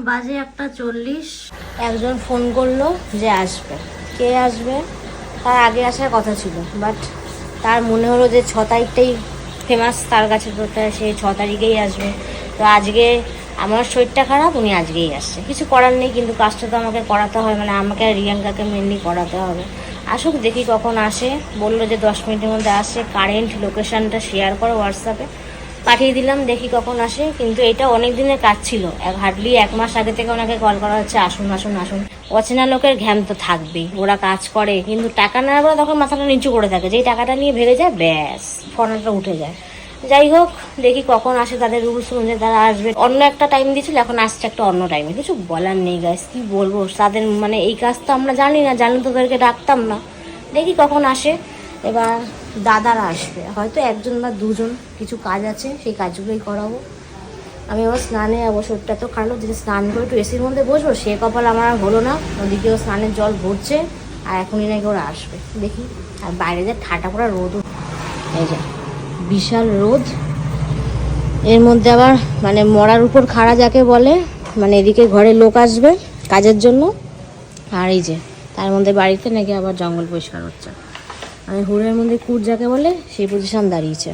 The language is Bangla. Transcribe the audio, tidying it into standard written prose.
বাজে 1:40। একজন ফোন করলো যে আসবে। কে আসবে? তার আগে আসার কথা ছিল, বাট তার মনে হলো যে 6 তারিখটাই ফেমাস তার কাছে, তো সেই 6 তারিখেই আসবে। তো আজকে আমার শরীরটা খারাপ, উনি আজকেই আসছে। কিছু করার নেই, কিন্তু কাজটা তো আমাকে করাতে হয়, মানে আমাকে আর রিয়াঙ্কাকে মেনলি করাতে হবে। আসুক, দেখি কখন আসে। বললো যে 10 মিনিটের মধ্যে আসে। কারেন্ট লোকেশানটা শেয়ার করো হোয়াটসঅ্যাপে, পাঠিয়ে দিলাম, দেখি কখন আসে। কিন্তু এটা অনেক দিনের কাজ ছিল, হার্ডলি 1 মাস আগে থেকে ওনাকে কল করা হচ্ছে, আসুন আসুন আসুন। অচেনা লোকের ঘ্যাম তো থাকবেই, ওরা কাজ করে, কিন্তু টাকা নেওয়ার পরে তখন মাথাটা নিচু করে থাকে, যেই টাকাটা নিয়ে ভেবে যায় ব্যাস ফোনটা উঠে যায়। যাই হোক, দেখি কখন আসে, তাদের রুলস অনুযায়ী তারা আসবে। অন্য একটা টাইম দিয়েছিল, এখন আসছে একটা অন্য টাইমে। কিছু বলার নেই গাইস, কি বলবো, তাদের মানে এই কাজ তো আমরা জানি না, জানলে তো তাদেরকে ডাকতাম না। দেখি কখন আসে। এবার দাদারা আসবে, হয়তো একজন বা দুজন, কিছু কাজ আছে, সেই কাজগুলোই করাবো। আমি আবার স্নানে শরীরটা তো খারাপ, যদি স্নান করে একটু এসির মধ্যে বসবো, সে কপাল আমার আর হলো না। ওদিকেও স্নানের জল ভরছে, আর এখনই নাকি ওরা আসবে। দেখি। আর বাইরে যে ঠাটা পড়া রোদ, এই যে বিশাল রোদ, এর মধ্যে আবার মানে মরার উপর খাড়া যাকে বলে, মানে এদিকে ঘরে লোক আসবে কাজের জন্য, আর এই যে তার মধ্যে বাড়িতে নাকি আবার জঙ্গল পরিষ্কার হচ্ছে। মানে হুড়ের মধ্যে কুট যাকে বলে, সেই পজিশন দাঁড়িয়েছে।